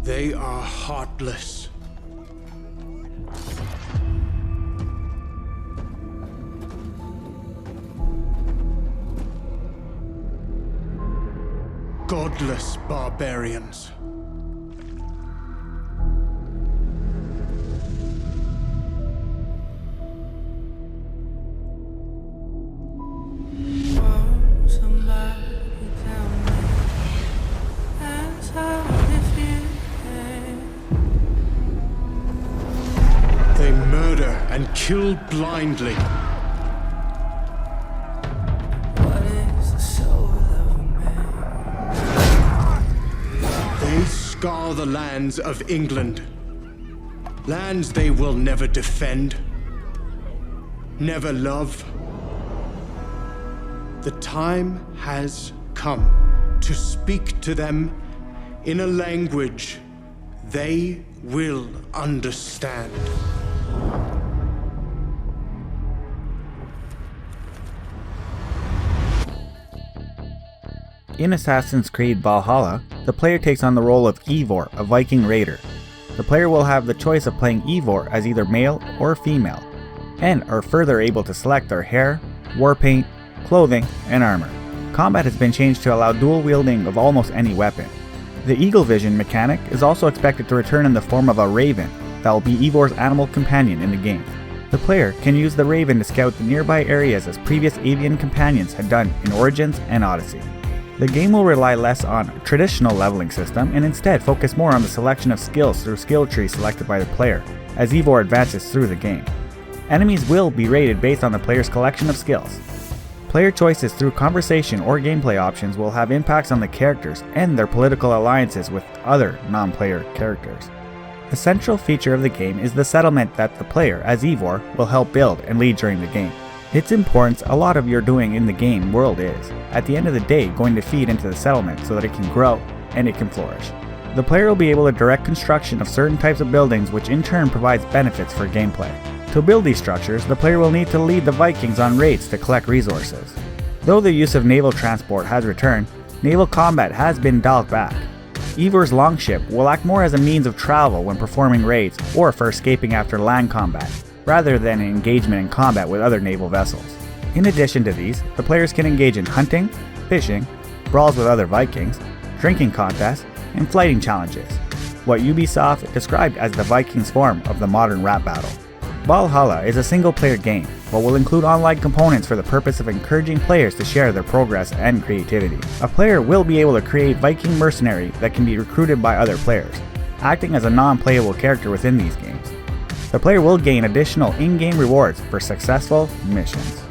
They are heartless. Godless barbarians. They murder and kill blindly. They scar the lands of England. Lands they will never defend, never love. The time has come to speak to them in a language they will understand. In Assassin's Creed Valhalla, the player takes on the role of Eivor, a Viking raider. The player will have the choice of playing Eivor as either male or female, and are further able to select their hair, war paint, clothing, and armor. Combat has been changed to allow dual wielding of almost any weapon. The Eagle Vision mechanic is also expected to return in the form of a raven that will be Eivor's animal companion in the game. The player can use the raven to scout the nearby areas as previous avian companions had done in Origins and Odyssey. The game will rely less on a traditional leveling system and instead focus more on the selection of skills through skill trees selected by the player as Eivor advances through the game. Enemies will be rated based on the player's collection of skills. Player choices through conversation or gameplay options will have impacts on the characters and their political alliances with other non-player characters. A central feature of the game is the settlement that the player, as Eivor, will help build and lead during the game. Its importance a lot of your doing in the game world is, at the end of the day, going to feed into the settlement so that it can grow and it can flourish. The player will be able to direct construction of certain types of buildings, which in turn provides benefits for gameplay. To build these structures, the player will need to lead the Vikings on raids to collect resources. Though the use of naval transport has returned, naval combat has been dialed back. Eivor's longship will act more as a means of travel when performing raids or for escaping after land combat, rather than an engagement in combat with other naval vessels. In addition to these, the players can engage in hunting, fishing, brawls with other Vikings, drinking contests, and fighting challenges, what Ubisoft described as the Vikings form of the modern rap battle. Valhalla is a single-player game, but will include online components for the purpose of encouraging players to share their progress and creativity. A player will be able to create Viking mercenary that can be recruited by other players, acting as a non-playable character within these games. The player will gain additional in-game rewards for successful missions.